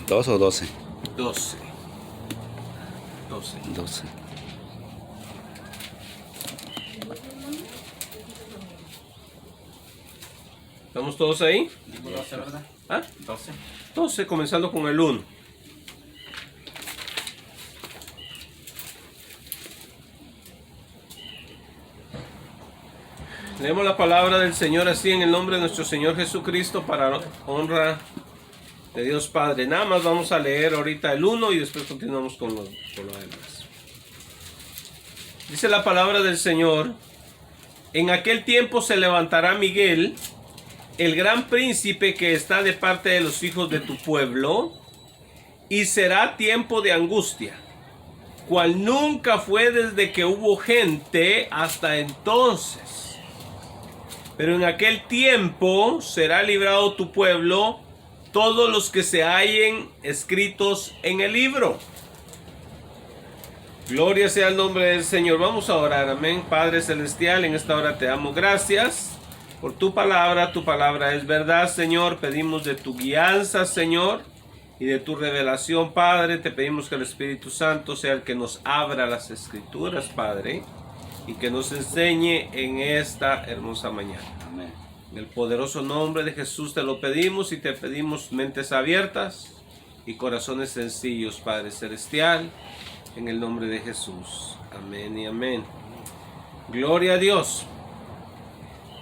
¿2 o 12? 12. 12. 12. ¿Estamos todos ahí? 12, ¿verdad? ¿Ah? 12. 12, comenzando con el 1. Leemos la palabra del Señor así en el nombre de nuestro Señor Jesucristo para honra de Dios Padre. Nada más vamos a leer ahorita el 1 y después continuamos con lo demás. Dice la palabra del Señor: en aquel tiempo se levantará Miguel, el gran príncipe que está de parte de los hijos de tu pueblo, y será tiempo de angustia, cual nunca fue desde que hubo gente hasta entonces. Pero en aquel tiempo será librado tu pueblo, todos los que se hallen escritos en el libro. Gloria sea el nombre del Señor. Vamos a orar, amén. Padre Celestial, en esta hora te damos gracias por tu palabra es verdad, Señor. Pedimos de tu guianza, Señor, y de tu revelación, Padre. Te pedimos que el Espíritu Santo sea el que nos abra las Escrituras, Padre, y que nos enseñe en esta hermosa mañana. Amén. En el poderoso nombre de Jesús te lo pedimos, y te pedimos mentes abiertas y corazones sencillos, Padre Celestial, en el nombre de Jesús. Amén y amén. Gloria a Dios.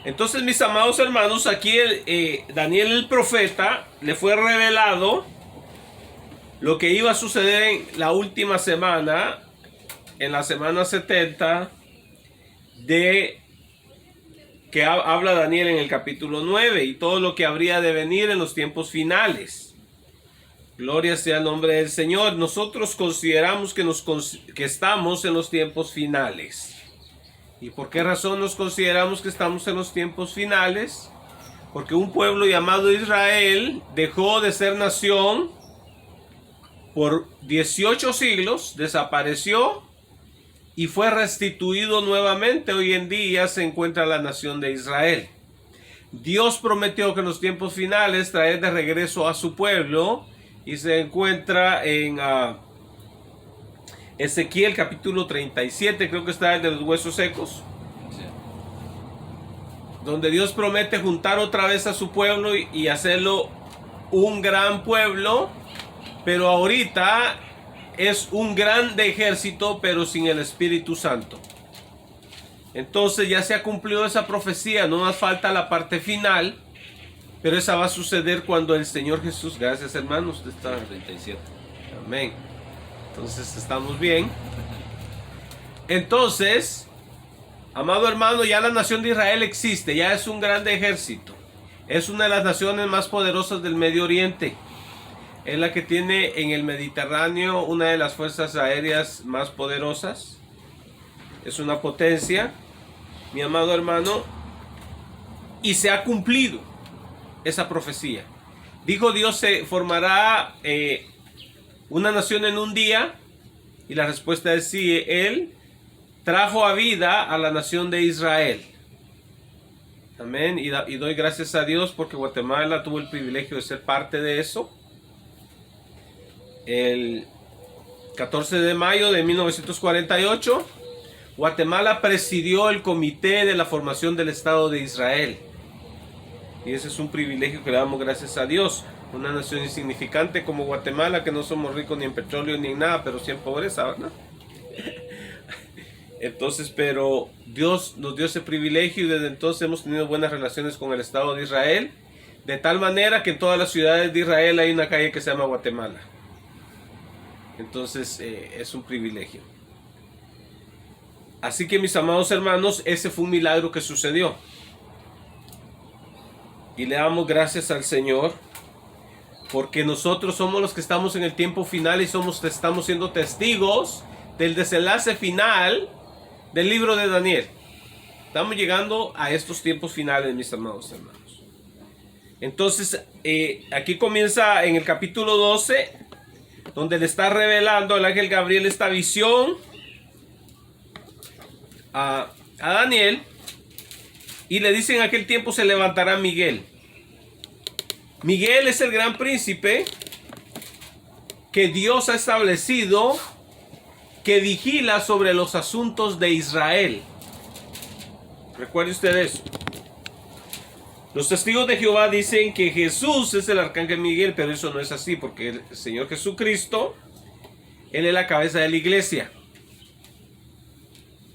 Entonces, mis amados hermanos, aquí Daniel el profeta le fue revelado lo que iba a suceder en la última semana, en la semana 70, de que habla Daniel en el capítulo 9, y todo lo que habría de venir en los tiempos finales. Gloria sea el nombre del Señor. Nosotros consideramos que estamos en los tiempos finales. ¿Y por qué razón nos consideramos que estamos en los tiempos finales? Porque un pueblo llamado Israel dejó de ser nación por 18 siglos, desapareció y fue restituido nuevamente. Hoy en día se encuentra la nación de Israel. Dios prometió que en los tiempos finales traer de regreso a su pueblo, y se encuentra en Ezequiel capítulo 37, creo que está el de los huesos secos, donde Dios promete juntar otra vez a su pueblo y hacerlo un gran pueblo, pero ahorita es un gran ejército, pero sin el Espíritu Santo. Entonces ya se ha cumplido esa profecía, no más falta la parte final, pero esa va a suceder cuando el Señor Jesús, gracias hermanos, está 37. amén. Entonces estamos bien. Entonces, amado hermano, ya la nación de Israel existe, ya es un gran ejército. Es una de las naciones más poderosas del Medio Oriente. Es la que tiene en el Mediterráneo una de las fuerzas aéreas más poderosas. Es una potencia, mi amado hermano, y se ha cumplido esa profecía. Dijo Dios, se formará una nación en un día, y la respuesta es sí. Él trajo a vida a la nación de Israel. Amén. Y doy gracias a Dios porque Guatemala tuvo el privilegio de ser parte de eso. El 14 de mayo de 1948, Guatemala presidió el comité de la formación del Estado de Israel. Y ese es un privilegio que le damos gracias a Dios. Una nación insignificante como Guatemala, que no somos ricos ni en petróleo ni en nada, pero sí en pobreza, ¿verdad? Entonces, pero Dios nos dio ese privilegio, y desde entonces hemos tenido buenas relaciones con el Estado de Israel, de tal manera que en todas las ciudades de Israel hay una calle que se llama Guatemala. Entonces es un privilegio. Así que, mis amados hermanos, ese fue un milagro que sucedió. Y le damos gracias al Señor, porque nosotros somos los que estamos en el tiempo final y estamos siendo testigos del desenlace final del libro de Daniel. Estamos llegando a estos tiempos finales, mis amados hermanos. Entonces, aquí comienza en el capítulo 12, donde le está revelando el ángel Gabriel esta visión a Daniel. Y le dice: en aquel tiempo se levantará Miguel. Miguel es el gran príncipe que Dios ha establecido que vigila sobre los asuntos de Israel. Recuerde usted eso. Los testigos de Jehová dicen que Jesús es el arcángel Miguel, pero eso no es así, porque el Señor Jesucristo, Él es la cabeza de la iglesia.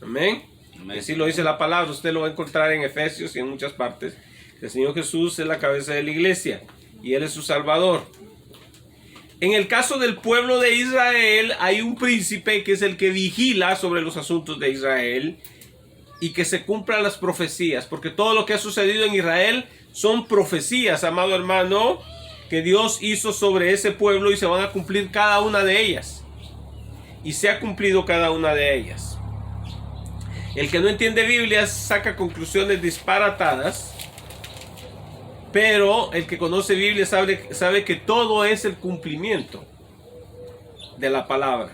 Amén. Así lo dice la palabra, usted lo va a encontrar en Efesios y en muchas partes. El Señor Jesús es la cabeza de la iglesia y Él es su Salvador. En el caso del pueblo de Israel, hay un príncipe que es el que vigila sobre los asuntos de Israel y que se cumplan las profecías, porque todo lo que ha sucedido en Israel son profecías, amado hermano, que Dios hizo sobre ese pueblo y se van a cumplir cada una de ellas. Y se ha cumplido cada una de ellas. El que no entiende Biblia saca conclusiones disparatadas, pero el que conoce Biblia sabe que todo es el cumplimiento de la palabra.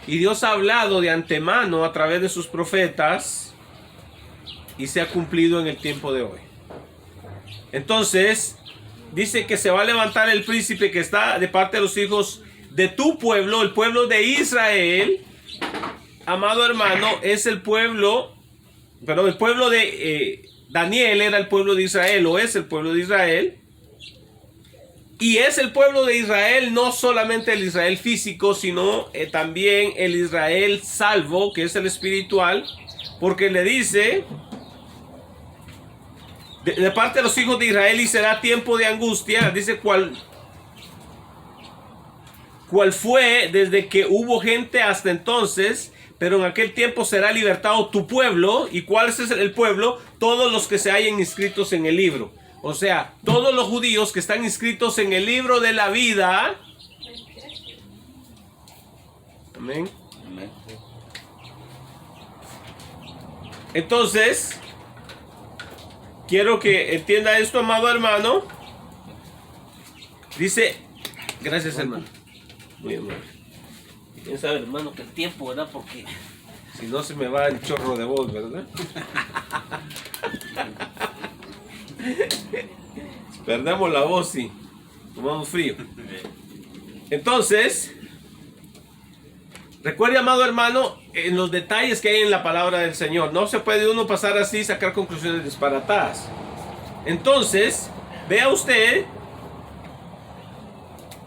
Y Dios ha hablado de antemano a través de sus profetas y se ha cumplido en el tiempo de hoy. Entonces, dice que se va a levantar el príncipe que está de parte de los hijos de tu pueblo, el pueblo de Israel. Amado hermano, es el pueblo, perdón, el pueblo de Daniel era el pueblo de Israel, o es el pueblo de Israel. Y es el pueblo de Israel, no solamente el Israel físico, sino también el Israel salvo, que es el espiritual, porque le dice, de parte de los hijos de Israel, y será tiempo de angustia, dice cuál fue desde que hubo gente hasta entonces, pero en aquel tiempo será libertado tu pueblo. ¿Y cuál es el pueblo? Todos los que se hayan inscritos en el libro. O sea, todos los judíos que están inscritos en el libro de la vida. Amén. Amén. Entonces, quiero que entienda esto, amado hermano. Dice, gracias hermano. Muy amable. Quién sabe, hermano, que el tiempo, ¿verdad? Porque si no se me va el chorro de voz, ¿verdad? Perdemos la voz y tomamos frío. Entonces, recuerde, amado hermano, en los detalles que hay en la palabra del Señor. No se puede uno pasar así y sacar conclusiones disparatadas. Entonces, vea usted,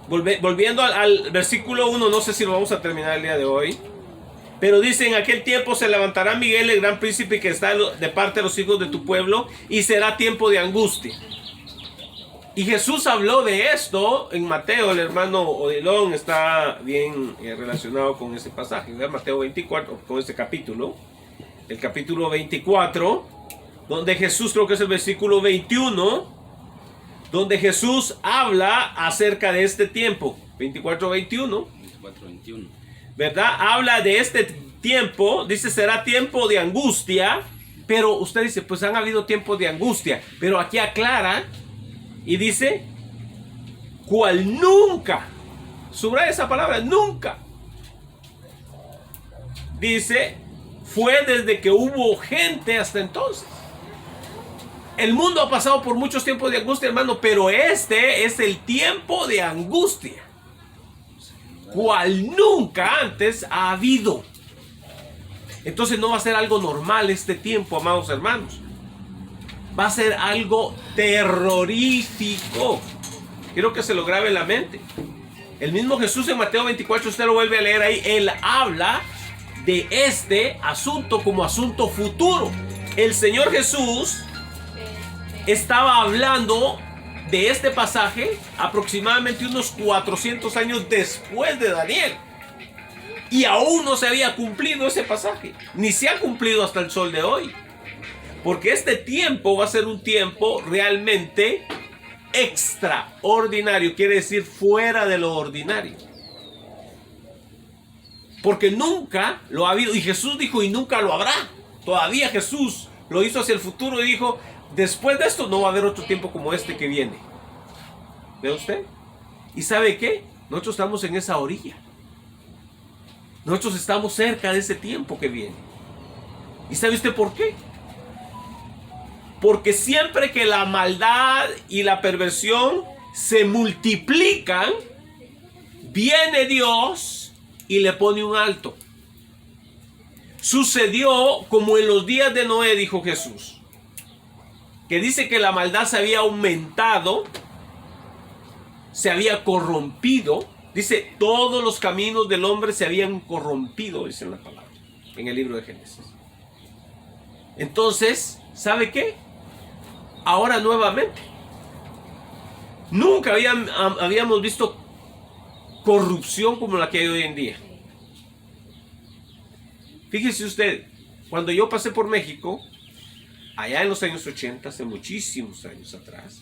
volviendo al versículo 1, no sé si lo vamos a terminar el día de hoy, pero dice, en aquel tiempo se levantará Miguel, el gran príncipe que está de parte de los hijos de tu pueblo, y será tiempo de angustia. Y Jesús habló de esto en Mateo. El hermano Odilón está bien relacionado con ese pasaje, ¿verdad? Mateo 24, con este capítulo, el capítulo 24, donde Jesús, creo que es el versículo 21, donde Jesús habla acerca de este tiempo. 24-21, ¿verdad? Habla de este tiempo, dice será tiempo de angustia, pero usted dice, pues han habido tiempos de angustia, pero aquí aclara y dice, cual nunca, subraya esa palabra, nunca, dice, fue desde que hubo gente hasta entonces. El mundo ha pasado por muchos tiempos de angustia, hermano, pero este es el tiempo de angustia, cual nunca antes ha habido. Entonces no va a ser algo normal este tiempo, amados hermanos. Va a ser algo terrorífico. Quiero que se lo grabe en la mente. El mismo Jesús en Mateo 24, usted lo vuelve a leer ahí, Él habla de este asunto como asunto futuro. El Señor Jesús estaba hablando de este pasaje aproximadamente unos 400 años después de Daniel. Y aún no se había cumplido ese pasaje. Ni se ha cumplido hasta el sol de hoy. Porque este tiempo va a ser un tiempo realmente extraordinario. Quiere decir fuera de lo ordinario. Porque nunca lo ha habido. Y Jesús dijo, y nunca lo habrá. Todavía Jesús lo hizo hacia el futuro y dijo, después de esto no va a haber otro tiempo como este que viene. ¿Ve usted? ¿Y sabe qué? Nosotros estamos en esa orilla. Nosotros estamos cerca de ese tiempo que viene. ¿Y sabe usted por qué? Porque siempre que la maldad y la perversión se multiplican, Viene Dios y le pone un alto. Sucedió como en los días de Noé, dijo Jesús, que dice que la maldad se había aumentado, se había corrompido. Dice, todos los caminos del hombre se habían corrompido, dice la palabra, en el libro de Génesis. Entonces, ¿sabe qué? Ahora nuevamente, nunca habíamos visto corrupción como la que hay hoy en día. Fíjese usted, cuando yo pasé por México, allá en los años 80, hace muchísimos años atrás,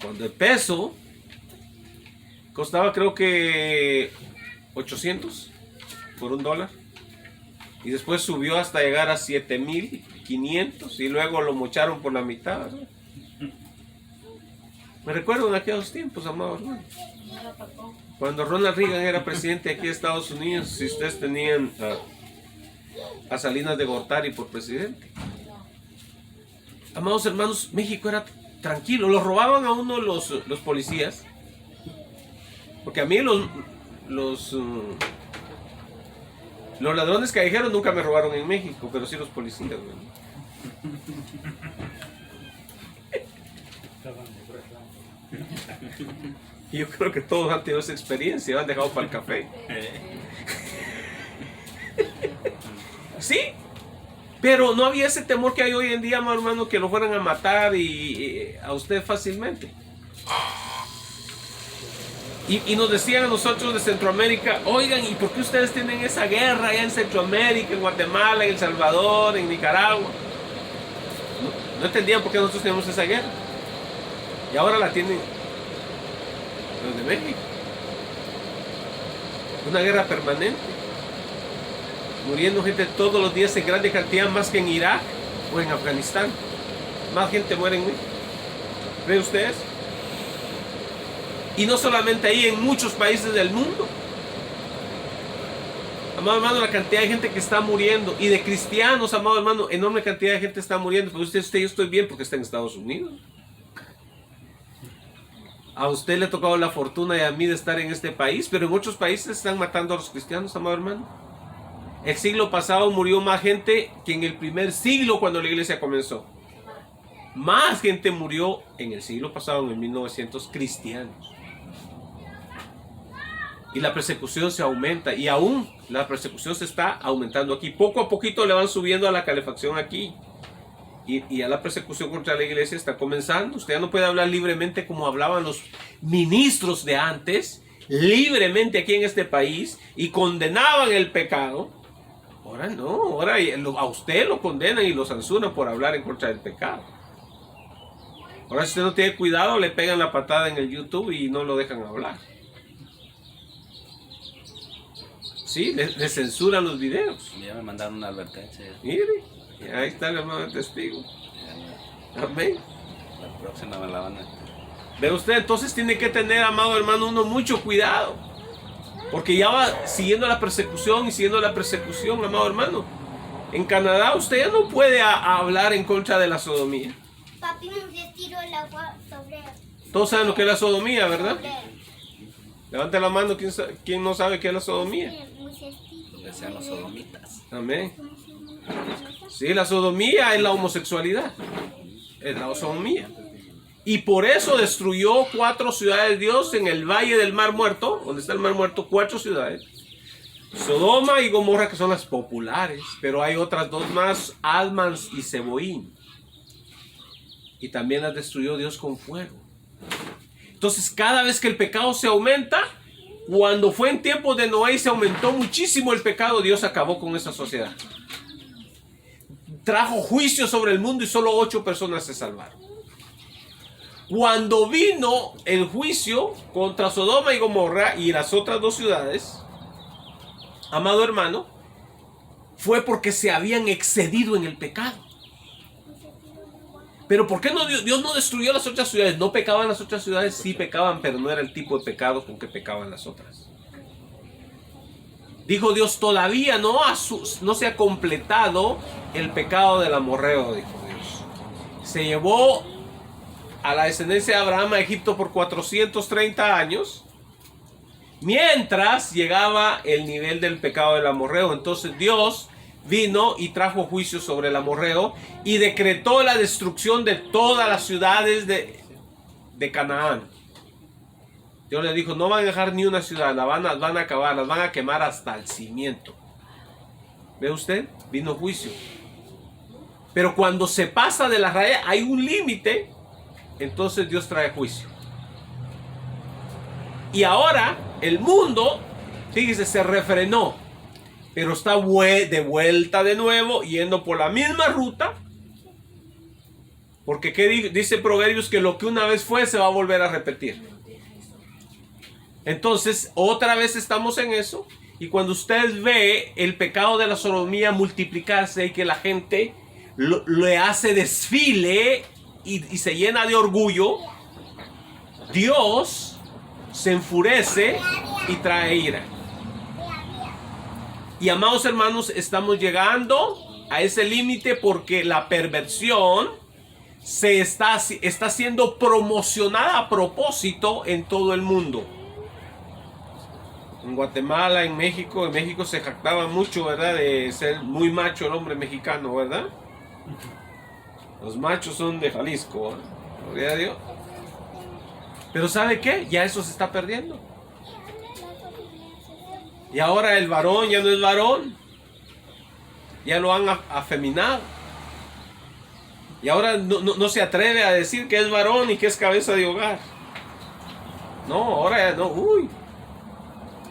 cuando el peso costaba creo que 800 por $1, y después subió hasta llegar a 7,500 y luego lo mocharon por la mitad, ¿verdad? Me recuerdo en aquellos tiempos, amado hermano, cuando Ronald Reagan era presidente aquí de Estados Unidos, si ustedes tenían a Salinas de Gortari por presidente. Amados hermanos, México era tranquilo. Los robaban a uno los policías, porque a mí los ladrones callejeros nunca me robaron en México, pero sí los policías, ¿no? Y yo creo que todos han tenido esa experiencia, han dejado para el café. Sí, pero no había ese temor que hay hoy en día, hermano, que lo fueran a matar y a usted fácilmente. Y nos decían a nosotros de Centroamérica, oigan, ¿y por qué ustedes tienen esa guerra allá en Centroamérica, en Guatemala, en El Salvador, en Nicaragua? No entendían por qué nosotros tenemos esa guerra. Y ahora la tienen los de México. Una guerra permanente. Muriendo gente todos los días en grande cantidad, más que en Irak o en Afganistán. Más gente muere en México. ¿Creen ustedes? Y no solamente ahí, en muchos países del mundo. Amado hermano, la cantidad de gente que está muriendo. Y de cristianos, amado hermano, enorme cantidad de gente está muriendo. Pero usted, yo estoy bien porque está en Estados Unidos. A usted le ha tocado la fortuna y a mí de estar en este país, pero en muchos países están matando a los cristianos, amado hermano. El siglo pasado murió más gente que en el primer siglo cuando la iglesia comenzó. Más gente murió en el siglo pasado, en el 1900, cristianos. Y la persecución se aumenta, y aún la persecución se está aumentando aquí. Poco a poquito le van subiendo a la calefacción aquí. Y ya la persecución contra la iglesia está comenzando. Usted ya no puede hablar libremente como hablaban los ministros de antes, libremente aquí en este país, y condenaban el pecado. Ahora no, ahora a usted lo condenan y lo censuran por hablar en contra del pecado. Ahora si usted no tiene cuidado, le pegan la patada en el YouTube y no lo dejan hablar. Sí, le censuran los videos. Ya me mandaron una advertencia. Mire, ahí está el hermano testigo. Amén. La próxima me la van a... Ve usted, entonces tiene que tener, amado hermano, uno mucho cuidado. Porque ya va siguiendo la persecución y siguiendo la persecución, amado hermano. En Canadá usted ya no puede hablar en contra de la sodomía. Papi, me tiró el agua sobre... Todos saben lo que es la sodomía, ¿verdad? Levante la mano, ¿quién no sabe qué es la sodomía? Que sean los sodomitas. Amén. Sí, la sodomía es la homosexualidad. Es la sodomía. Y por eso destruyó 4 ciudades de Dios en el Valle del Mar Muerto, donde está el Mar Muerto, 4 ciudades. Sodoma y Gomorra, que son las populares, pero hay otras 2 más, Admans y Zeboim. Y también las destruyó Dios con fuego. Entonces, cada vez que el pecado se aumenta, cuando fue en tiempos de Noé y se aumentó muchísimo el pecado, Dios acabó con esa sociedad. Trajo juicio sobre el mundo y solo 8 personas se salvaron. Cuando vino el juicio contra Sodoma y Gomorra y las otras 2 ciudades, amado hermano, fue porque se habían excedido en el pecado. Pero ¿por qué no Dios no destruyó las otras ciudades? ¿No pecaban las otras ciudades? Sí pecaban, pero no era el tipo de pecado con que pecaban las otras. Dijo Dios, todavía no se ha completado el pecado del amorreo, dijo Dios. Se llevó a la descendencia de Abraham a Egipto por 430 años. mientras llegaba el nivel del pecado del amorreo. Entonces Dios vino y trajo juicio sobre el amorreo y decretó la destrucción de todas las ciudades de Canaán. Dios le dijo, no van a dejar ni una ciudad, las van a acabar, las van a quemar hasta el cimiento. ¿Ve usted? Vino juicio. Pero cuando se pasa de la raya, hay un límite, entonces Dios trae juicio. Y ahora el mundo, fíjese, se refrenó, pero está de vuelta de nuevo, yendo por la misma ruta. Porque ¿qué dice Proverbios? Que lo que una vez fue se va a volver a repetir. Entonces, otra vez estamos en eso. Y cuando usted ve el pecado de la sodomía multiplicarse y que la gente le hace desfile y se llena de orgullo, Dios se enfurece y trae ira. Y amados hermanos, estamos llegando a ese límite porque la perversión está siendo promocionada a propósito en todo el mundo. En Guatemala, en México se jactaba mucho, ¿verdad? De ser muy macho el hombre mexicano, ¿verdad? Los machos son de Jalisco, ¿eh? Gloria a Dios. Pero ¿sabe qué? Ya eso se está perdiendo. Y ahora el varón ya no es varón. Ya lo han afeminado. Y ahora no se atreve a decir que es varón y que es cabeza de hogar. No, ahora no. Uy.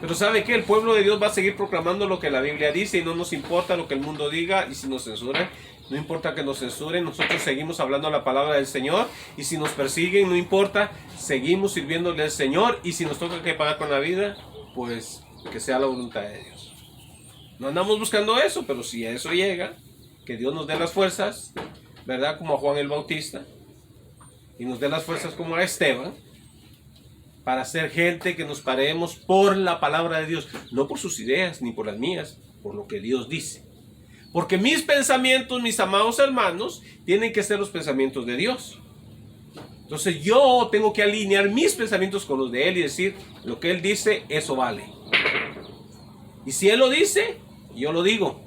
Pero ¿sabe qué? El pueblo de Dios va a seguir proclamando lo que la Biblia dice y no nos importa lo que el mundo diga. Y si nos censuran, no importa que nos censuren, nosotros seguimos hablando la palabra del Señor. Y si nos persiguen, no importa, seguimos sirviéndole al Señor. Y si nos toca que pagar con la vida, pues que sea la voluntad de Dios. No andamos buscando eso, pero si a eso llega, que Dios nos dé las fuerzas, ¿verdad? Como a Juan el Bautista. Y nos dé las fuerzas como a Esteban. Para ser gente que nos paremos por la palabra de Dios. No por sus ideas, ni por las mías, por lo que Dios dice. Porque mis pensamientos, mis amados hermanos, tienen que ser los pensamientos de Dios. Entonces yo tengo que alinear mis pensamientos con los de Él y decir, lo que Él dice, eso vale. Y si Él lo dice, yo lo digo.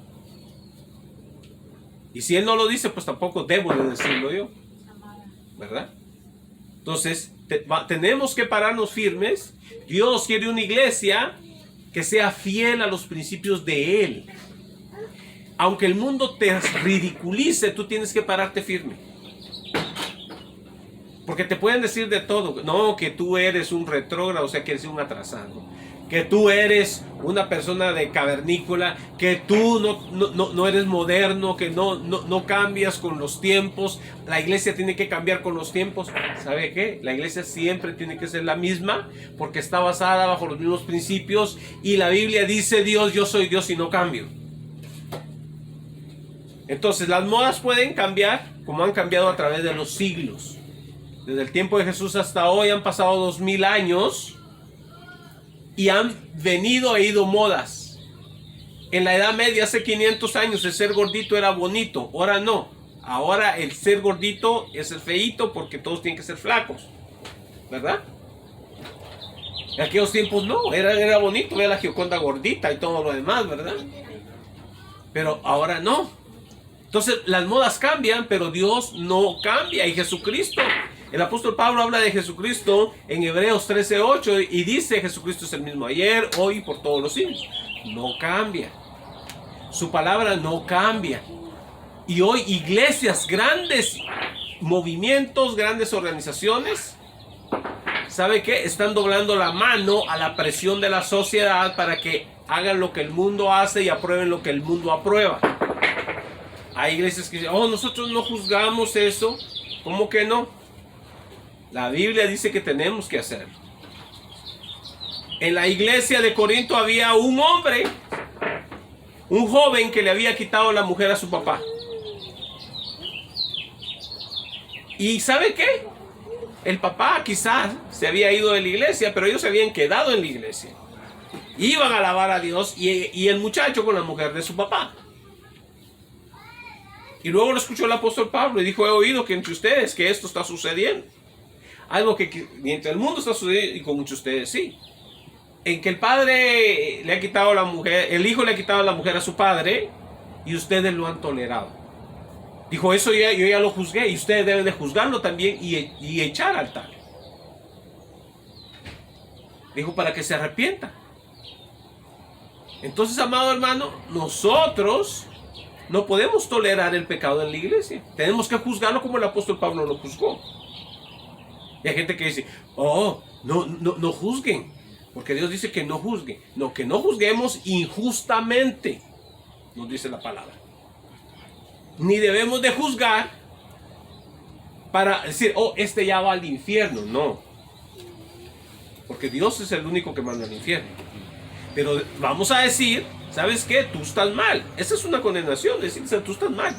Y si Él no lo dice, pues tampoco debo de decirlo yo. ¿Verdad? Entonces, tenemos que pararnos firmes. Dios quiere una iglesia que sea fiel a los principios de Él. Aunque el mundo te ridiculice, tú tienes que pararte firme. Porque te pueden decir de todo. No, que tú eres un retrógrado, o sea, que eres un atrasado. Que tú eres una persona de cavernícola, que tú no eres moderno, que no cambias con los tiempos. La iglesia tiene que cambiar con los tiempos. ¿Sabe qué? La iglesia siempre tiene que ser la misma, porque está basada bajo los mismos principios. Y la Biblia dice, Dios, yo soy Dios y no cambio. Entonces las modas pueden cambiar, como han cambiado a través de los siglos. Desde el tiempo de Jesús hasta hoy han pasado 2000 años. Y han venido e ido modas. En la Edad Media, hace 500 años, el ser gordito era bonito. Ahora no. Ahora el ser gordito es el feíto porque todos tienen que ser flacos. ¿Verdad? En aquellos tiempos no. Era bonito ver a la Gioconda gordita y todo lo demás, ¿verdad? Pero ahora no. Entonces las modas cambian, pero Dios no cambia. Y Jesucristo... El apóstol Pablo habla de Jesucristo en Hebreos 13:8 y dice Jesucristo es el mismo ayer, hoy y por todos los siglos. No cambia. Su palabra no cambia. Y hoy iglesias, grandes movimientos, grandes organizaciones, ¿sabe qué? Están doblando la mano a la presión de la sociedad para que hagan lo que el mundo hace y aprueben lo que el mundo aprueba. Hay iglesias que dicen, nosotros no juzgamos eso. ¿Cómo que no? La Biblia dice que tenemos que hacerlo. En la iglesia de Corinto había un hombre, un joven que le había quitado la mujer a su papá. ¿Y sabe qué? El papá quizás se había ido de la iglesia, pero ellos se habían quedado en la iglesia. Iban a alabar a Dios y el muchacho con la mujer de su papá. Y luego lo escuchó el apóstol Pablo y dijo, he oído que entre ustedes que esto está sucediendo. Algo que mientras el mundo está sucediendo y con muchos de ustedes sí. en que el padre le ha quitado a la mujer, el hijo le ha quitado a la mujer a su padre y ustedes lo han tolerado. Dijo, eso yo ya lo juzgué y ustedes deben de juzgarlo también y echar al tal. Dijo, para que se arrepienta. Entonces, amado hermano, nosotros no podemos tolerar el pecado en la iglesia. Tenemos que juzgarlo como el apóstol Pablo lo juzgó. Y hay gente que dice, oh, no juzguen, porque Dios dice que no juzguen. No, que no juzguemos injustamente, nos dice la palabra. Ni debemos de juzgar para decir, oh, este ya va al infierno. No, porque Dios es el único que manda al infierno. Pero vamos a decir, ¿sabes qué? Tú estás mal. Esa es una condenación, decir, tú estás mal.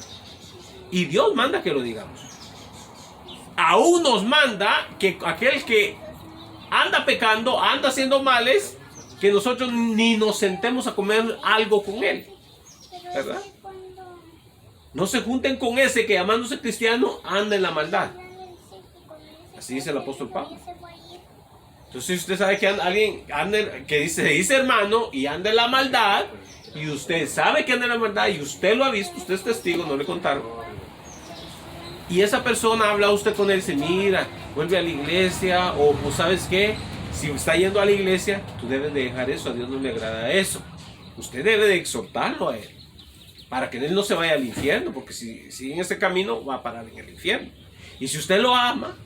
Y Dios manda que lo digamos. Aún nos manda que aquel que anda pecando, anda haciendo males, que nosotros ni nos sentemos a comer algo con él. ¿Verdad? No se junten con ese que llamándose cristiano anda en la maldad. Así dice el apóstol Pablo. Entonces, si usted sabe que alguien anda, que dice hermano y anda en la maldad, y usted sabe que anda en la maldad y usted lo ha visto, usted es testigo, no le contaron, y esa persona habla a usted con él y dice, mira, vuelve a la iglesia, o ¿sabes qué? Si está yendo a la iglesia, tú debes de dejar eso, a Dios no le agrada eso. Usted debe de exhortarlo a él, para que él no se vaya al infierno, porque si sigue en ese camino, va a parar en el infierno. Y si usted lo ama,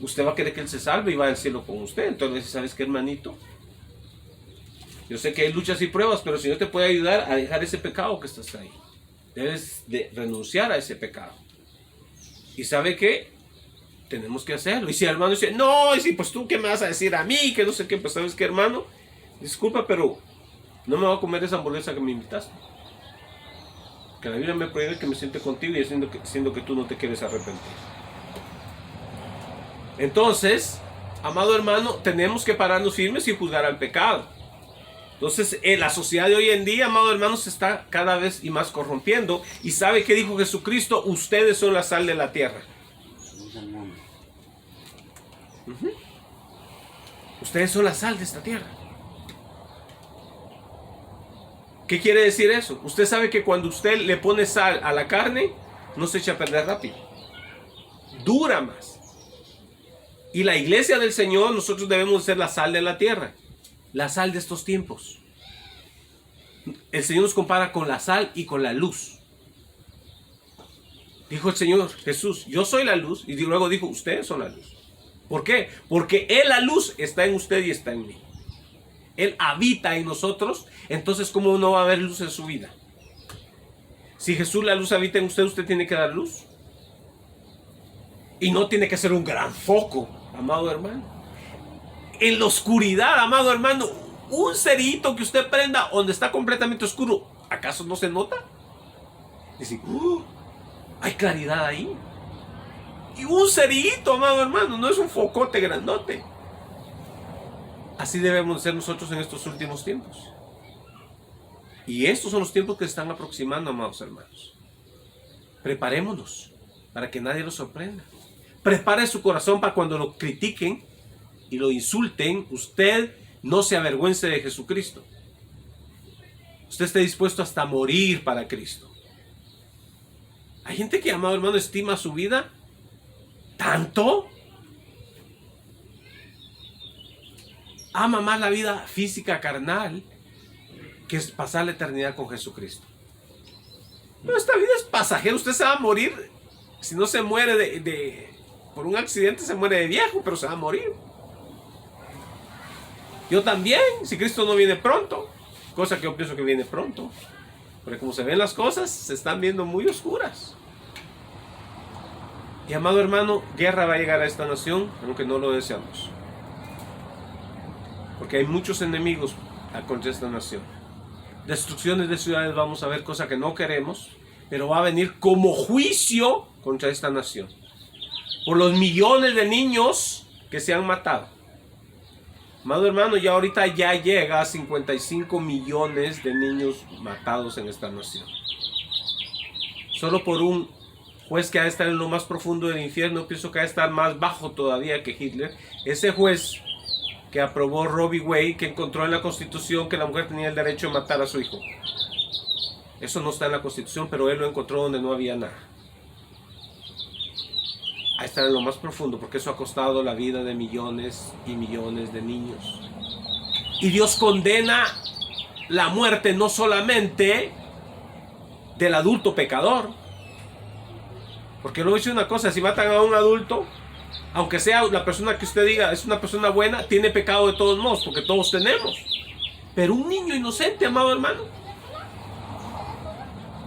usted va a querer que él se salve y va al cielo con usted. Entonces, ¿sabes qué, hermanito? Yo sé que hay luchas y pruebas, pero el Señor te puede ayudar a dejar ese pecado que estás ahí. Debes de renunciar a ese pecado. ¿Y sabe qué? Tenemos que hacerlo. Y si el hermano dice, no, y si pues tú qué me vas a decir a mí, que no sé qué, pues ¿sabes qué, hermano? Disculpa, pero no me voy a comer esa hamburguesa que me invitaste. Que la Biblia me prohíbe que me siente contigo y siendo que tú no te quieres arrepentir. Entonces, amado hermano, tenemos que pararnos firmes y juzgar al pecado. Entonces, la sociedad de hoy en día, amado hermano, se está cada vez y más corrompiendo. ¿Y sabe qué dijo Jesucristo? Ustedes son la sal de la tierra. Ustedes son la sal de esta tierra. ¿Qué quiere decir eso? Usted sabe que cuando usted le pone sal a la carne, no se echa a perder rápido. Dura más. Y la iglesia del Señor, nosotros debemos ser la sal de la tierra. La sal de estos tiempos. El Señor nos compara con la sal y con la luz. Dijo el Señor Jesús, yo soy la luz. Y luego dijo, ustedes son la luz. ¿Por qué? Porque Él, la luz, está en usted y está en mí. Él habita en nosotros. Entonces, ¿cómo no va a haber luz en su vida? Si Jesús, la luz, habita en usted, usted tiene que dar luz. Y no tiene que ser un gran foco, amado hermano. En la oscuridad, amado hermano, un cerito que usted prenda donde está completamente oscuro, ¿acaso no se nota? Dice, hay claridad ahí. Y un cerito, amado hermano, no es un focote grandote. Así debemos ser nosotros en estos últimos tiempos. Y estos son los tiempos que se están aproximando, amados hermanos. Preparémonos para que nadie lo sorprenda. Prepare su corazón para cuando lo critiquen y lo insulten, usted no se avergüence de Jesucristo. Usted esté dispuesto hasta morir para Cristo. Hay gente que, amado hermano, estima su vida tanto. Ama más la vida física carnal que es pasar la eternidad con Jesucristo. Pero esta vida es pasajera. Usted se va a morir. Si no se muere por un accidente, se muere de viejo, pero se va a morir. Yo también, si Cristo no viene pronto, cosa que yo pienso que viene pronto, porque como se ven las cosas, se están viendo muy oscuras. Y amado hermano, guerra va a llegar a esta nación, aunque no lo deseamos. Porque hay muchos enemigos contra esta nación. Destrucciones de ciudades vamos a ver, cosa que no queremos, pero va a venir como juicio contra esta nación. Por los millones de niños que se han matado. Amado hermano, ya ahorita ya llega a 55 millones de niños matados en esta nación. Solo por un juez que ha de estar en lo más profundo del infierno, pienso que ha de estar más bajo todavía que Hitler. Ese juez que aprobó Roe v. Wade, que encontró en la Constitución que la mujer tenía el derecho de matar a su hijo. Eso no está en la Constitución, pero él lo encontró donde no había nada. Ahí está en lo más profundo, porque eso ha costado la vida de millones y millones de niños. Y Dios condena la muerte no solamente del adulto pecador. Porque luego dice una cosa, si matan a un adulto, aunque sea la persona que usted diga es una persona buena, tiene pecado de todos modos, porque todos tenemos. Pero un niño inocente, amado hermano,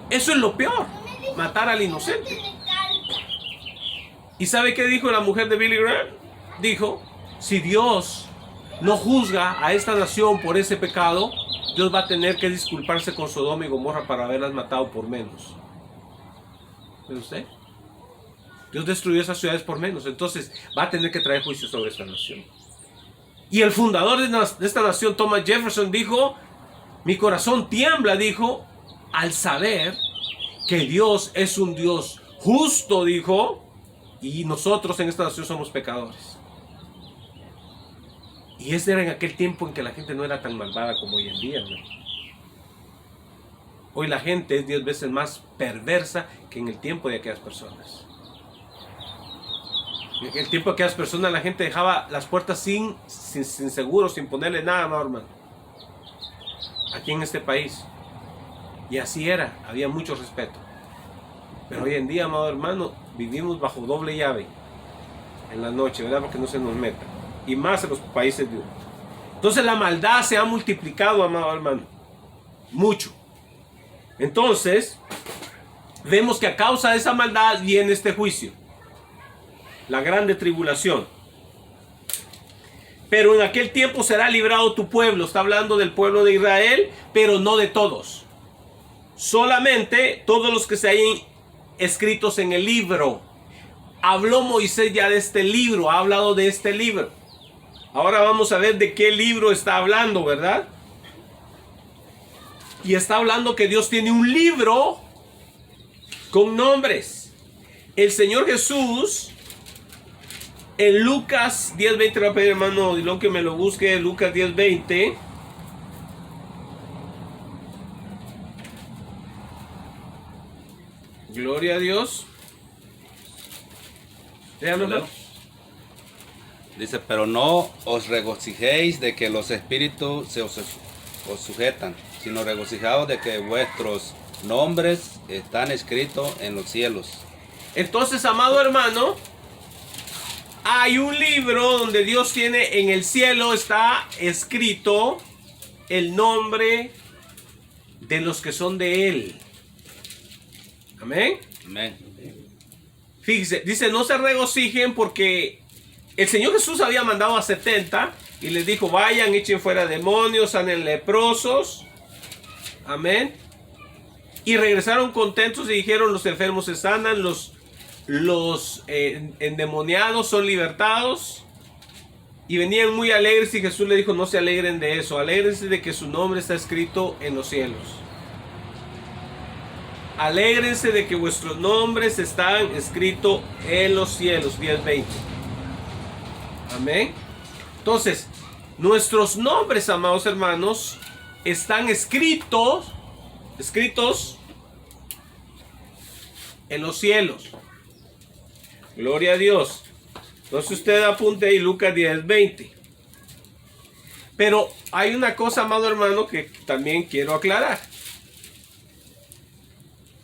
eso es lo peor, matar al inocente. ¿Y sabe qué dijo la mujer de Billy Graham? Dijo, si Dios no juzga a esta nación por ese pecado, Dios va a tener que disculparse con Sodoma y Gomorra para haberlas matado por menos. ¿Ve usted? Dios destruyó esas ciudades por menos, entonces va a tener que traer juicio sobre esta nación. Y el fundador de esta nación, Thomas Jefferson, dijo, mi corazón tiembla, dijo, al saber que Dios es un Dios justo, dijo, y nosotros en esta nación somos pecadores. Y ese era en aquel tiempo en que la gente no era tan malvada como hoy en día, ¿no? Hoy la gente es 10 veces más perversa que en el tiempo de aquellas personas. En el tiempo de aquellas personas la gente dejaba las puertas sin seguro, sin ponerle nada, ¿no, hermano? Aquí en este país. Y así era, había mucho respeto. Pero hoy en día, amado hermano, vivimos bajo doble llave en la noche, ¿verdad? Porque no se nos meta. Y más en los países de uno. Entonces la maldad se ha multiplicado, amado hermano. Mucho. Entonces, vemos que a causa de esa maldad viene este juicio. La grande tribulación. Pero en aquel tiempo será librado tu pueblo. Está hablando del pueblo de Israel, pero no de todos. Solamente todos los que se hayan escritos en el libro. Habló Moisés ya de este libro, ha hablado de este libro. Ahora vamos a ver de qué libro está hablando, ¿verdad? Y está hablando que Dios tiene un libro con nombres. El Señor Jesús, en Lucas 10:20, le voy a pedir, hermano Dilón, que me lo busque, Lucas 10:20. Gloria a Dios. Léanoslo. Dice, pero no os regocijéis de que los espíritus os sujetan, sino regocijaos de que vuestros nombres están escritos en los cielos. Entonces, amado hermano, hay un libro donde Dios tiene en el cielo, está escrito el nombre de los que son de Él. Amén. Amén. Fíjese, dice, no se regocijen porque el Señor Jesús había mandado a 70 y les dijo, vayan, echen fuera demonios, sanen leprosos. Amén. Y regresaron contentos y dijeron, los enfermos se sanan, los endemoniados son libertados. Y venían muy alegres y Jesús le dijo, no se alegren de eso, alégrense de que su nombre está escrito en los cielos. Alégrense de que vuestros nombres están escritos en los cielos. 10:20. Amén. Entonces, nuestros nombres, amados hermanos, están escritos en los cielos. Gloria a Dios. Entonces usted apunte ahí Lucas 10:20. Pero hay una cosa, amado hermano, que también quiero aclarar.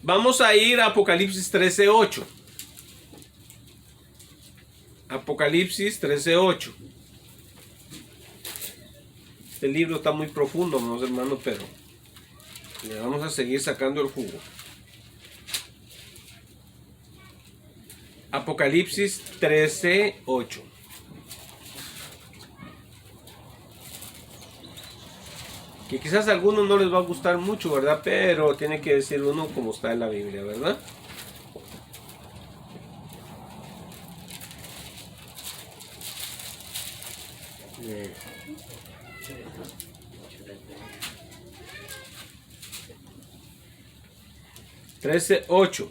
Vamos a ir a Apocalipsis 13:8. Apocalipsis 13:8. Este libro está muy profundo, amados hermanos, pero le vamos a seguir sacando el jugo. Apocalipsis 13:8. Que quizás a algunos no les va a gustar mucho, ¿verdad? Pero tiene que decir uno como está en la Biblia, ¿verdad? Bien. 13:8.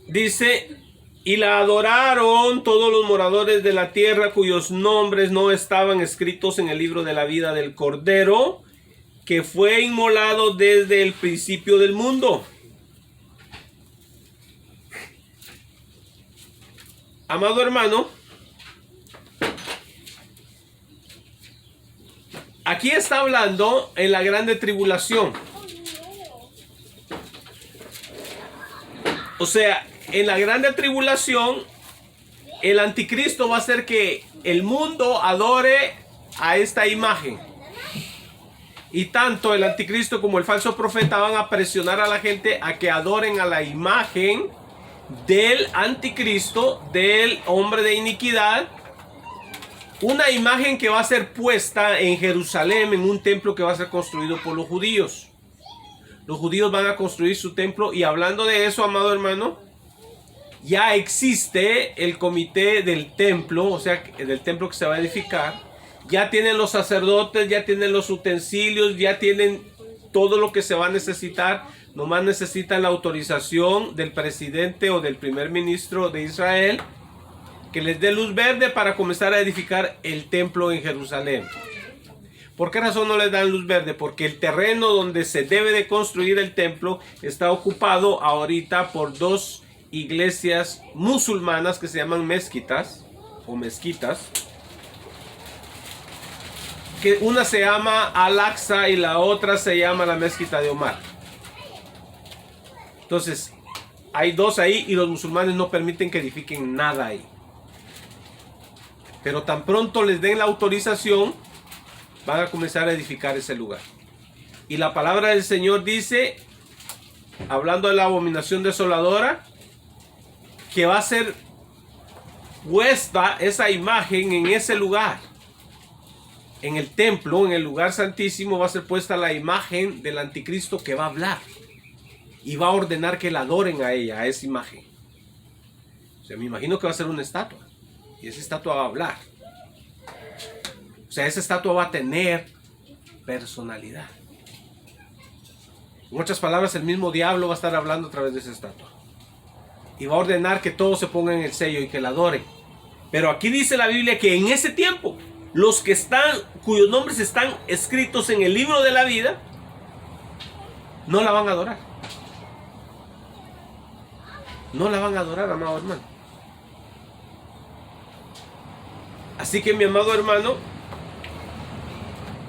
Dice, Y la adoraron todos los moradores de la tierra cuyos nombres no estaban escritos en el libro de la vida del Cordero, que fue inmolado desde el principio del mundo. Amado hermano, aquí está hablando en la grande tribulación. O sea, en la grande tribulación, el anticristo va a hacer que el mundo adore a esta imagen. Y tanto el anticristo como el falso profeta van a presionar a la gente a que adoren a la imagen del anticristo, del hombre de iniquidad. Una imagen que va a ser puesta en Jerusalén, en un templo que va a ser construido por los judíos. Los judíos van a construir su templo, y hablando de eso, amado hermano, ya existe el comité del templo, o sea, del templo que se va a edificar. Ya tienen los sacerdotes, ya tienen los utensilios, ya tienen todo lo que se va a necesitar. Nomás necesitan la autorización del presidente o del primer ministro de Israel, que les dé luz verde para comenzar a edificar el templo en Jerusalén. ¿Por qué razón no les dan luz verde? Porque el terreno donde se debe de construir el templo está ocupado ahorita por dos iglesias musulmanas que se llaman mezquitas o mezquitas, que una se llama Al-Aqsa y la otra se llama la mezquita de Omar. Entonces hay dos ahí, y los musulmanes no permiten que edifiquen nada ahí. Pero tan pronto les den la autorización, van a comenzar a edificar ese lugar. Y la palabra del Señor dice, hablando de la abominación desoladora, que va a ser puesta esa imagen en ese lugar. En el templo, en el lugar santísimo, va a ser puesta la imagen del anticristo, que va a hablar. Y va a ordenar que la adoren a ella, a esa imagen. O sea, me imagino que va a ser una estatua. Y esa estatua va a hablar. O sea, esa estatua va a tener personalidad. En otras palabras, el mismo diablo va a estar hablando a través de esa estatua. Y va a ordenar que todos se pongan el sello y que la adoren. Pero aquí dice la Biblia que en ese tiempo, los que están, cuyos nombres están escritos en el libro de la vida, no la van a adorar. No la van a adorar, amado hermano. Así que, mi amado hermano,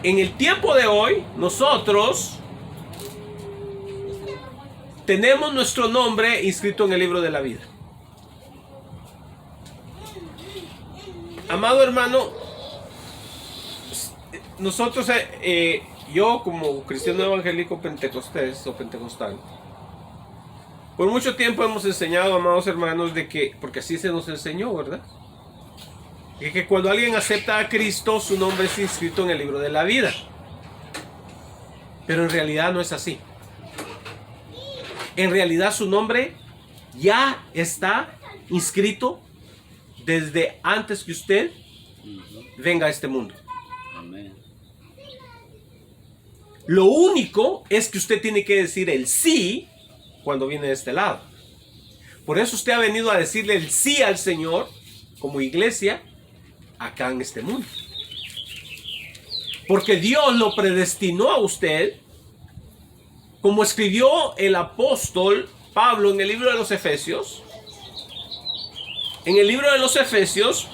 en el tiempo de hoy, nosotros tenemos nuestro nombre inscrito en el libro de la vida. Amado hermano, nosotros, yo como cristiano evangélico pentecostés o pentecostal, por mucho tiempo hemos enseñado, amados hermanos, de que, porque así se nos enseñó, ¿verdad? De que cuando alguien acepta a Cristo, su nombre es inscrito en el libro de la vida. Pero en realidad no es así. En realidad su nombre ya está inscrito desde antes que usted venga a este mundo. Amén. Lo único es que usted tiene que decir el sí cuando viene de este lado. Por eso usted ha venido a decirle el sí al Señor como iglesia acá en este mundo. Porque Dios lo predestinó a usted, como escribió el apóstol Pablo en el libro de los Efesios. En el libro de los Efesios,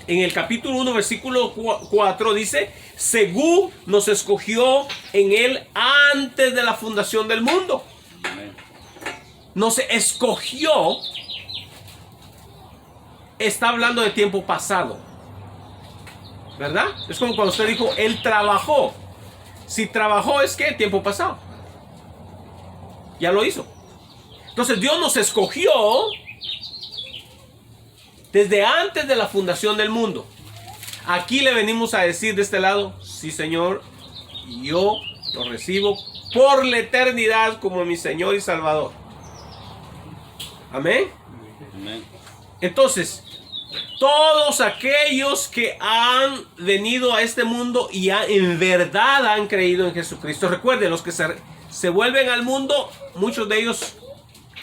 en el capítulo 1, versículo 4, dice: según nos escogió en él antes de la fundación del mundo. Amén. Nos escogió. Está hablando de tiempo pasado, ¿verdad? Es como cuando usted dijo, él trabajó. Si trabajó, es que tiempo pasado. Ya lo hizo. Entonces Dios nos escogió desde antes de la fundación del mundo. Aquí le venimos a decir de este lado: sí, Señor, yo lo recibo por la eternidad como mi Señor y Salvador. Amén. Amén. Entonces, todos aquellos que han venido a este mundo y en verdad han creído en Jesucristo. Recuerden, los que se vuelven al mundo, muchos de ellos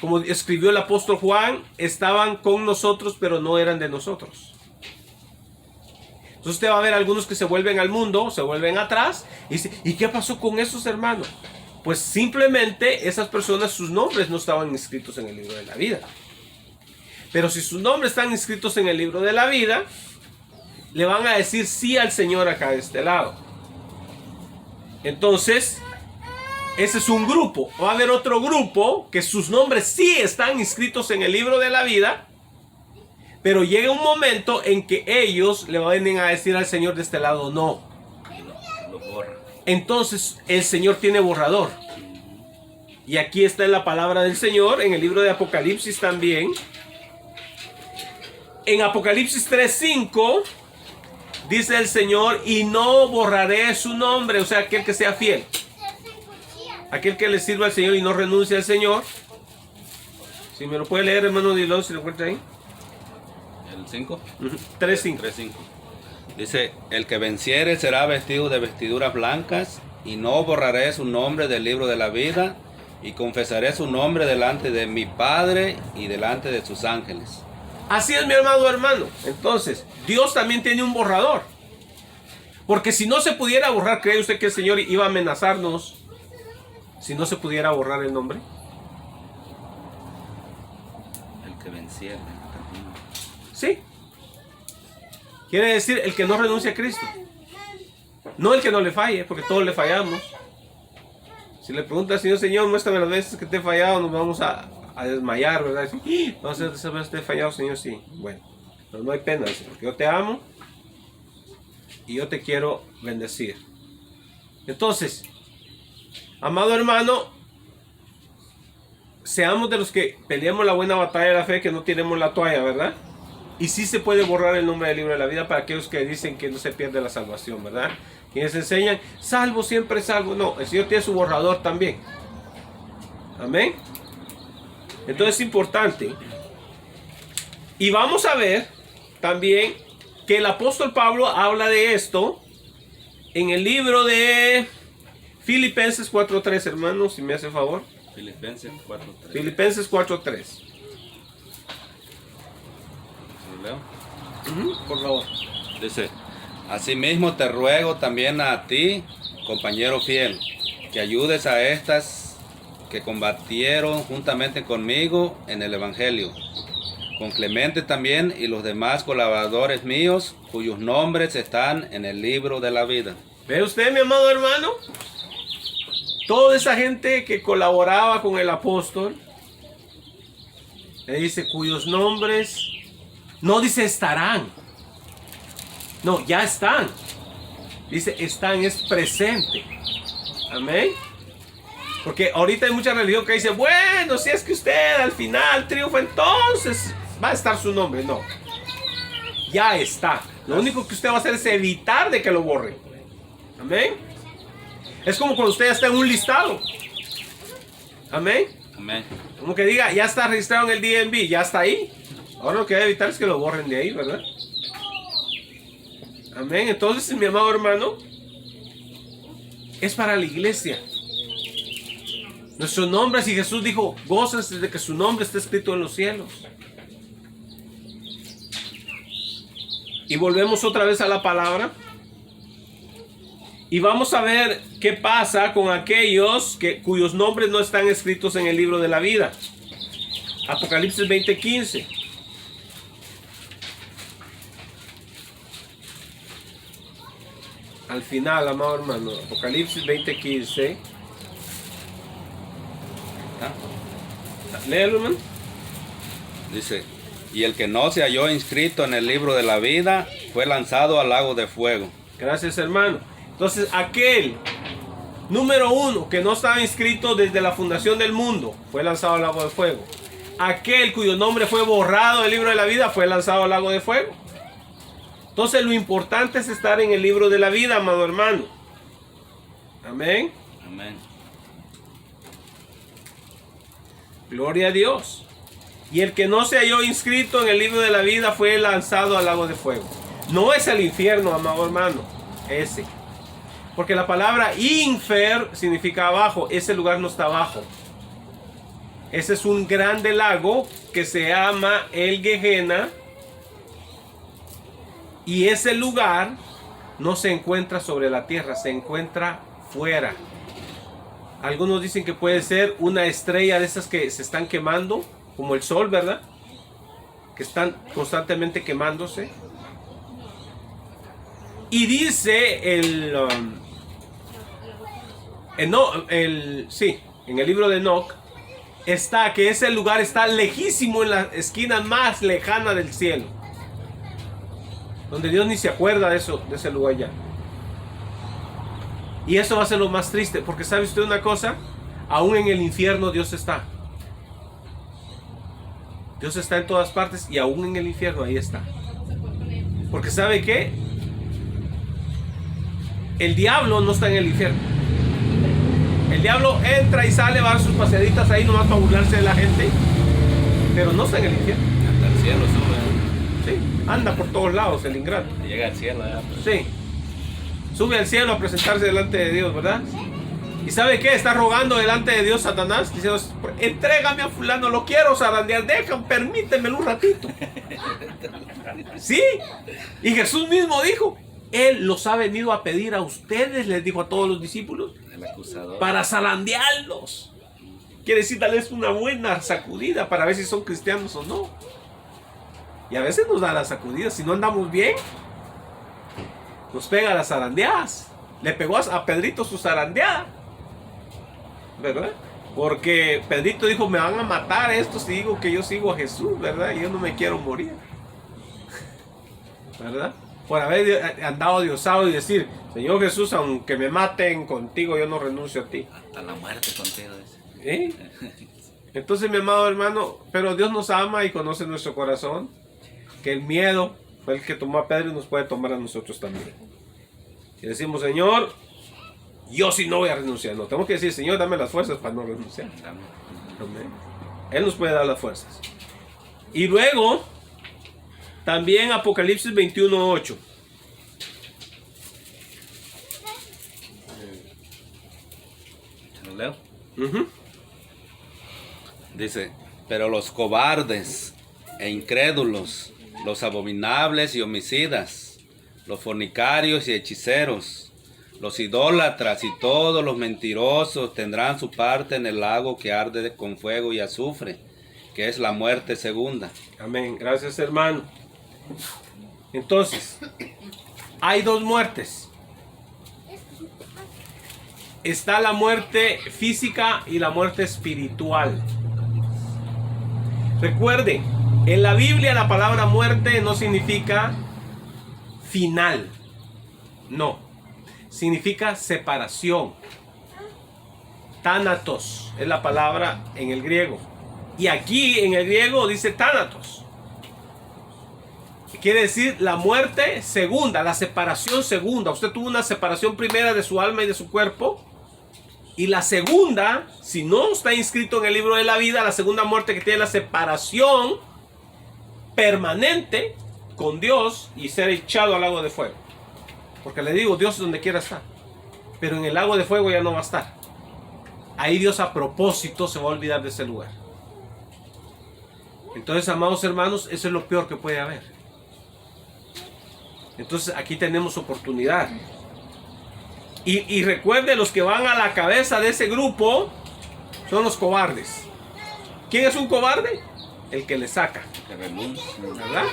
como escribió el apóstol Juan, estaban con nosotros, pero no eran de nosotros. Entonces usted va a ver algunos que se vuelven al mundo, se vuelven atrás, y dice, ¿y qué pasó con esos hermanos? Pues simplemente esas personas, sus nombres no estaban inscritos en el libro de la vida. Pero si sus nombres están inscritos en el libro de la vida, le van a decir sí al Señor acá de este lado. Entonces, ese es un grupo. Va a haber otro grupo que sus nombres sí están inscritos en el libro de la vida, pero llega un momento en que ellos le van a decir al Señor de este lado no. Lo borra. Entonces el Señor tiene borrador. Y aquí está en la palabra del Señor, en el libro de Apocalipsis también. En Apocalipsis 3:5 dice el Señor, y no borraré su nombre, o sea, aquel que sea fiel. Aquel que le sirva al Señor y no renuncie al Señor. Si me lo puede leer, hermano Dilón, si lo encuentra ahí. El 5. 3:5. 3:5. Dice, el que venciere será vestido de vestiduras blancas, y no borraré su nombre del libro de la vida, y confesaré su nombre delante de mi Padre y delante de sus ángeles. Así es, mi hermano. Entonces, Dios también tiene un borrador. Porque si no se pudiera borrar, ¿cree usted que el Señor iba a amenazarnos si no se pudiera borrar el nombre? El que venciere. Sí. Quiere decir el que no renuncia a Cristo. No el que no le falle, porque todos le fallamos. Si le pregunta al Señor, Señor, muéstrame las veces que te he fallado, nos vamos a desmayar, ¿verdad? Decir, no sé si te he fallado, Señor, sí. Bueno, pero no hay pena, porque yo te amo y yo te quiero bendecir. Entonces, amado hermano, seamos de los que peleemos la buena batalla de la fe, que no tiremos la toalla, ¿verdad? Y sí se puede borrar el nombre del libro de la vida para aquellos que dicen que no se pierde la salvación, ¿verdad? Quienes enseñan, salvo, siempre salvo. No, el Señor tiene su borrador también. Amén. Entonces es importante. Y vamos a ver también que el apóstol Pablo habla de esto en el libro de Filipenses 4:3, hermanos, si me hace favor. Filipenses 4:3. Filipenses 4:3. ¿Lo leo? Por favor. Dice, asimismo te ruego también a ti, compañero fiel, que ayudes a estas que combatieron juntamente conmigo en el Evangelio, con Clemente también y los demás colaboradores míos, cuyos nombres están en el libro de la vida. ¿Ve usted, mi amado hermano? Toda esa gente que colaboraba con el apóstol, le dice cuyos nombres, no dice estarán, no, ya están. Dice están, es presente. Amén. Porque ahorita hay mucha religión que dice, bueno, si es que usted al final triunfa, entonces va a estar su nombre. No, ya está. Lo único que usted va a hacer es evitar de que lo borren. Amén. Es como cuando usted ya está en un listado. Amén. Amén. Como que diga, ya está registrado en el DMV, ya está ahí. Ahora lo que hay que evitar es que lo borren de ahí, ¿verdad? Amén. Entonces, mi amado hermano, es para la iglesia. Nuestros nombres, y Jesús dijo, gócense de que su nombre esté escrito en los cielos. Y volvemos otra vez a la palabra. Y vamos a ver qué pasa con aquellos cuyos nombres no están escritos en el libro de la vida. Apocalipsis 20:15. Al final, amado hermano, Apocalipsis 20:15. Léelo, hermano. Dice, y el que no se halló inscrito en el libro de la vida fue lanzado al lago de fuego. Gracias, hermano. Entonces, aquel número 1 que no estaba inscrito desde la fundación del mundo fue lanzado al lago de fuego. Aquel cuyo nombre fue borrado del libro de la vida fue lanzado al lago de fuego. Entonces, lo importante es estar en el libro de la vida, amado hermano. Amén. Amén. Gloria a Dios. Y el que no se halló inscrito en el libro de la vida fue lanzado al lago de fuego. No es el infierno, amado hermano. Ese. Porque la palabra infer significa abajo. Ese lugar no está abajo. Ese es un grande lago que se llama el Gehenna. Y ese lugar no se encuentra sobre la tierra, se encuentra fuera. Algunos dicen que puede ser una estrella de esas que se están quemando, como el sol, ¿verdad? Que están constantemente quemándose. Y dice en el libro de Enoch, está que ese lugar está lejísimo, en la esquina más lejana del cielo, donde Dios ni se acuerda de ese lugar ya. Y eso va a ser lo más triste, porque ¿sabe usted una cosa? Aún en el infierno Dios está. Dios está en todas partes y aún en el infierno ahí está. Porque ¿sabe qué? El diablo no está en el infierno. El diablo entra y sale, va a dar sus paseaditas ahí nomás para burlarse de la gente, pero no está en el infierno. Hasta el cielo sube. Sí, anda por todos lados el ingrato. Llega al cielo. ¿verdad? Sí. Sube al cielo a presentarse delante de Dios, ¿verdad? ¿Y sabe qué? Está rogando delante de Dios Satanás, diciendo, entrégame a fulano, lo quiero zarandear, permítemelo un ratito. ¿Sí? Y Jesús mismo dijo, Él los ha venido a pedir a ustedes, les dijo a todos los discípulos, El acusador. para zarandearlos. Quiere decir, darles una buena sacudida para ver si son cristianos o no. Y a veces nos da la sacudida, si no andamos bien, nos pega las zarandeadas. Le pegó a Pedrito su zarandeada, ¿verdad? Porque Pedrito dijo, me van a matar estos si digo que yo sigo a Jesús, ¿verdad? Y yo no me quiero morir, ¿verdad? Por haber andado diosado y decir, Señor Jesús, aunque me maten contigo, yo no renuncio a ti. Hasta la muerte contigo. Dice. ¿Eh? Entonces, mi amado hermano, pero Dios nos ama y conoce nuestro corazón, que el miedo fue el que tomó a Pedro y nos puede tomar a nosotros también. Y decimos, Señor, yo sí no voy a renunciar. No, tenemos que decir, Señor, dame las fuerzas para no renunciar. Amén. Él nos puede dar las fuerzas. Y luego, también Apocalipsis 21:8. ¿Lo leo? Dice, pero los cobardes e incrédulos, los abominables y homicidas, los fornicarios y hechiceros, los idólatras y todos los mentirosos tendrán su parte en el lago que arde con fuego y azufre, que es la muerte segunda. Amén. Gracias, hermano. Entonces, hay dos muertes. Está la muerte física y la muerte espiritual. Recuerde, en la Biblia la palabra muerte no significa final. No. Significa separación. Thanatos es la palabra en el griego. Y aquí en el griego dice thanatos. Quiere decir la muerte segunda, la separación segunda. Usted tuvo una separación primera de su alma y de su cuerpo. Y la segunda, si no está inscrito en el libro de la vida, la segunda muerte que tiene la separación permanente con Dios y ser echado al lago de fuego. Porque le digo, Dios es donde quiera estar. Pero en el lago de fuego ya no va a estar. Ahí Dios a propósito se va a olvidar de ese lugar. Entonces, amados hermanos, eso es lo peor que puede haber. Entonces aquí tenemos oportunidad. Y recuerde, los que van a la cabeza de ese grupo son los cobardes. ¿Quién es un cobarde? El que le saca, ¿verdad?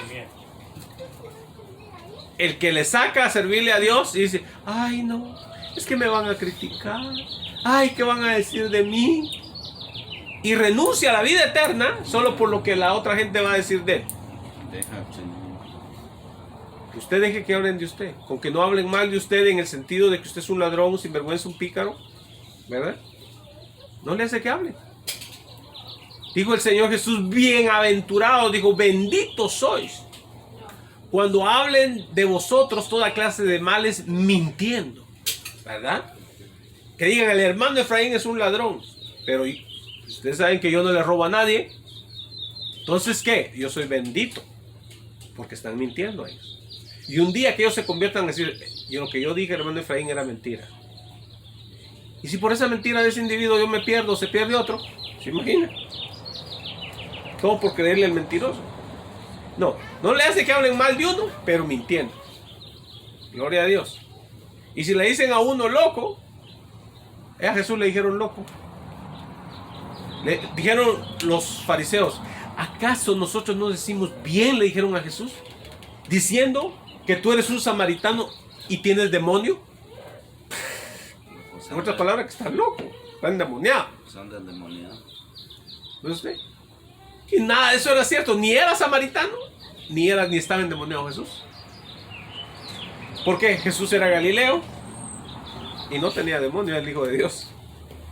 El que le saca a servirle a Dios y dice, ay no, es que me van a criticar, ay, ¿qué van a decir de mí? Y renuncia a la vida eterna solo por lo que la otra gente va a decir de él. Usted deje que hablen de usted, con que no hablen mal de usted en el sentido de que usted es un ladrón, un sinvergüenza, un pícaro, ¿verdad? No le hace que hable. Dijo el Señor Jesús, bienaventurados, dijo, benditos sois cuando hablen de vosotros toda clase de males mintiendo, ¿verdad? Que digan, el hermano Efraín es un ladrón, pero ustedes saben que yo no le robo a nadie. Entonces, ¿qué? Yo soy bendito porque están mintiendo a ellos. Y un día que ellos se conviertan a decir, y lo que yo dije, hermano Efraín, era mentira. Y si por esa mentira de ese individuo yo me pierdo, se pierde otro, ¿se imagina? Todo por creerle al mentiroso. No, no le hace que hablen mal de uno, pero mintiendo. Gloria a Dios. Y si le dicen a uno loco, a Jesús le dijeron loco. Le dijeron los fariseos, ¿acaso nosotros no decimos bien? Le dijeron a Jesús, diciendo que tú eres un samaritano y tienes demonio. En otras palabras, que estás loco, estás endemoniado. Son del demonio. ¿Ve usted? Y nada de eso era cierto. Ni era samaritano, ni estaba endemoniado Jesús. ¿Por qué? Jesús era Galileo y no tenía demonio, era el Hijo de Dios.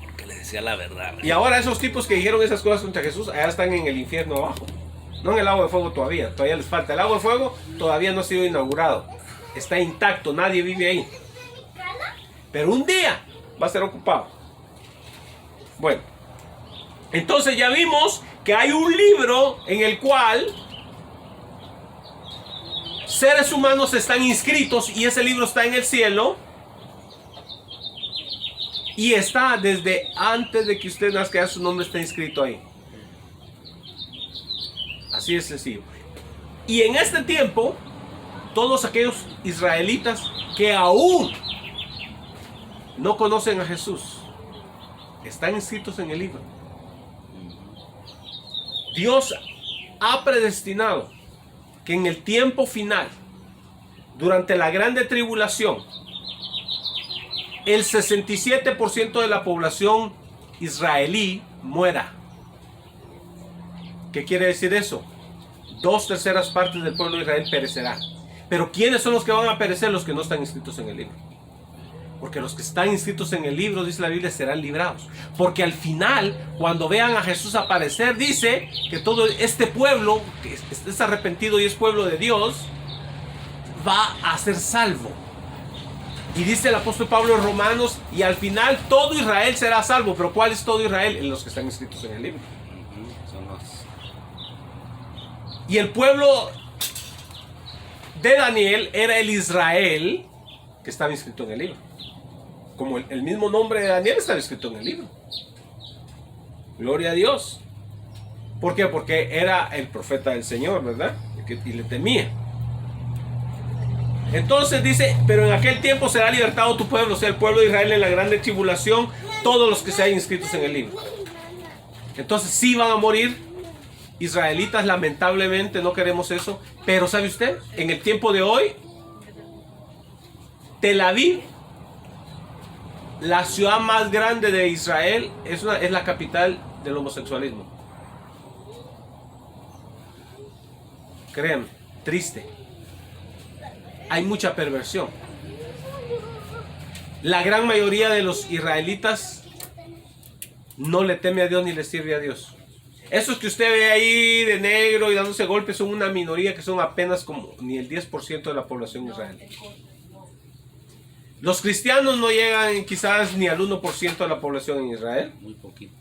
Porque le decía la verdad. Y ahora esos tipos que dijeron esas cosas contra Jesús, allá están en el infierno abajo. No en el lago de fuego todavía les falta. El lago de fuego todavía no ha sido inaugurado. Está intacto, nadie vive ahí. Pero un día va a ser ocupado. Bueno, entonces ya vimos que hay un libro en el cual seres humanos están inscritos y ese libro está en el cielo. Y está desde antes de que usted nazca, su nombre está inscrito ahí. Así es sencillo. Y en este tiempo, todos aquellos israelitas que aún no conocen a Jesús, están inscritos en el libro. Dios ha predestinado que en el tiempo final, durante la grande tribulación, el 67% de la población israelí muera. ¿Qué quiere decir eso? 2/3 partes del pueblo de Israel perecerá. Pero ¿quiénes son los que van a perecer? Los que no están inscritos en el libro. Porque los que están inscritos en el libro, dice la Biblia, serán librados. Porque al final, cuando vean a Jesús aparecer, dice que todo este pueblo, que es arrepentido y es pueblo de Dios, va a ser salvo. Y dice el apóstol Pablo en Romanos, y al final todo Israel será salvo. ¿Pero cuál es todo Israel? En los que están inscritos en el libro. Y el pueblo de Daniel era el Israel que estaba inscrito en el libro. Como el mismo nombre de Daniel estaba escrito en el libro. Gloria a Dios. ¿Por qué? Porque era el profeta del Señor, ¿verdad? Y le temía. Entonces dice, pero en aquel tiempo será libertado tu pueblo, o sea, el pueblo de Israel en la grande tribulación, todos los que se hayan inscritos en el libro. Entonces sí van a morir israelitas, lamentablemente no queremos eso. Pero ¿sabe usted? En el tiempo de hoy, Tel Aviv, la ciudad más grande de Israel, es la capital del homosexualismo. Créanme, triste. Hay mucha perversión. La gran mayoría de los israelitas no le teme a Dios ni le sirve a Dios. Esos que usted ve ahí de negro y dándose golpes son una minoría que son apenas como ni el 10% de la población israelí. Los cristianos no llegan quizás ni al 1% de la población en Israel. Muy poquito.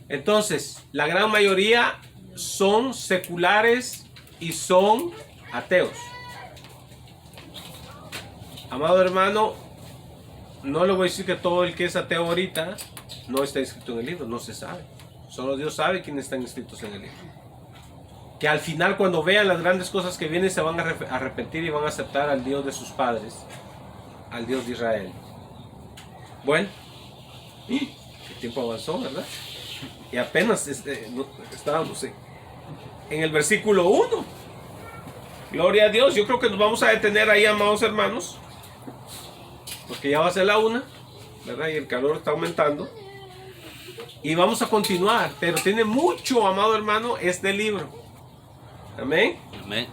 Entonces, la gran mayoría son seculares y son ateos. Amado hermano, no le voy a decir que todo el que es ateo ahorita no está inscrito en el libro, no se sabe. Solo Dios sabe quiénes están inscritos en el libro. Que al final, cuando vean las grandes cosas que vienen, se van a arrepentir y van a aceptar al Dios de sus padres, al Dios de Israel. Bueno, el tiempo avanzó, ¿verdad? Y apenas estábamos en el versículo 1. Gloria a Dios. Yo creo que nos vamos a detener ahí, amados hermanos, porque ya va a ser la 1, ¿verdad? Y el calor está aumentando. Y vamos a continuar, pero tiene mucho, amado hermano, este libro. Amén. Amén.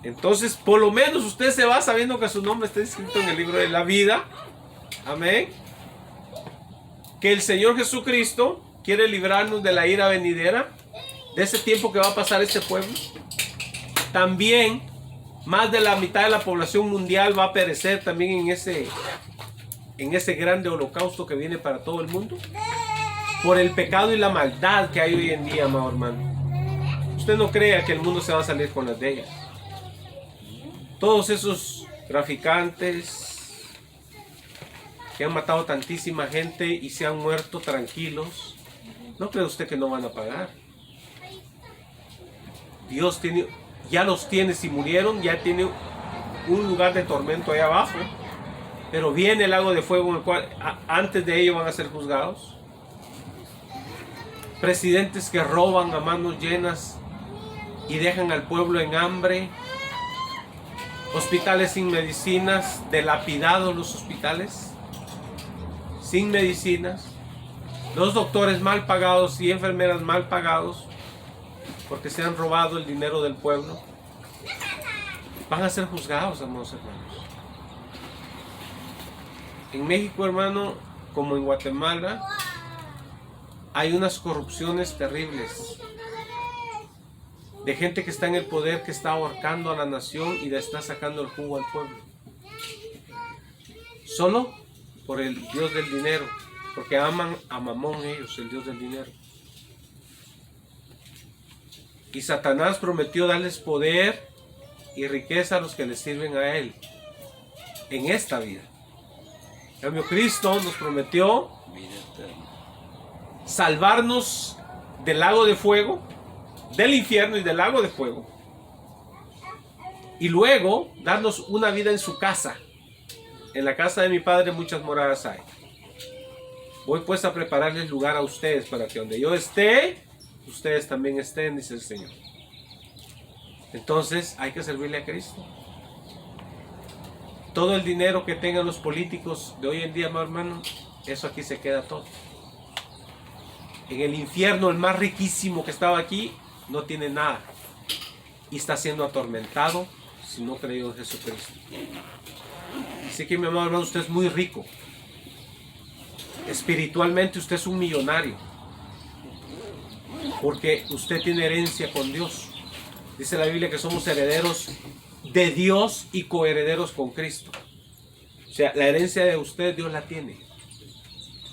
Entonces, por lo menos usted se va sabiendo que su nombre está escrito en el libro de la vida. Amén. Que el Señor Jesucristo quiere librarnos de la ira venidera, de ese tiempo que va a pasar este pueblo. También, más de la mitad de la población mundial va a perecer también en ese grande holocausto que viene para todo el mundo. Por el pecado y la maldad que hay hoy en día, amado hermano. Usted no crea que el mundo se va a salir con las de ellas. Todos esos traficantes que han matado tantísima gente y se han muerto tranquilos, ¿no cree usted que no van a pagar? Dios ya los tiene, si murieron, ya tiene un lugar de tormento ahí abajo. Pero viene el lago de fuego en el cual antes de ello van a ser juzgados. Presidentes que roban a manos llenas y dejan al pueblo en hambre. Hospitales sin medicinas, dilapidados los hospitales, sin medicinas. Los doctores mal pagados y enfermeras mal pagados porque se han robado el dinero del pueblo. Van a ser juzgados, amados hermanos. En México, hermano, como en Guatemala, hay unas corrupciones terribles de gente que está en el poder, que está ahorcando a la nación y le está sacando el jugo al pueblo. Solo por el Dios del dinero, porque aman a Mamón ellos, el Dios del dinero. Y Satanás prometió darles poder y riqueza a los que le sirven a él en esta vida. En cambio, Cristo nos prometió salvarnos del lago de fuego, del infierno y del lago de fuego, y luego darnos una vida en su casa. En la casa de mi Padre muchas moradas hay. Voy pues a prepararles lugar a ustedes, para que donde yo esté, ustedes también estén, dice el Señor. Entonces hay que servirle a Cristo. Todo el dinero que tengan los políticos de hoy en día, mi hermano, eso aquí se queda todo. En el infierno, el más riquísimo que estaba aquí, no tiene nada. Y está siendo atormentado si no creyó en Jesucristo. Así que, mi amado hermano, usted es muy rico. Espiritualmente usted es un millonario. Porque usted tiene herencia con Dios. Dice la Biblia que somos herederos de Dios y coherederos con Cristo. O sea, la herencia de usted, Dios la tiene.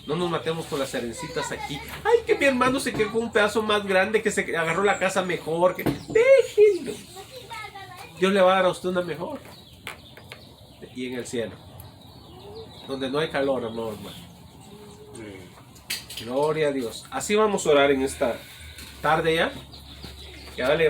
No nos matemos por las herencitas aquí. Ay, que mi hermano se quedó con un pedazo más grande, que se agarró la casa mejor. Déjenlo. Dios le va a dar a usted una mejor. Y en el cielo, donde no hay calor, amor, hermano. Gloria a Dios. Así vamos a orar en esta tarde ya. Ya dale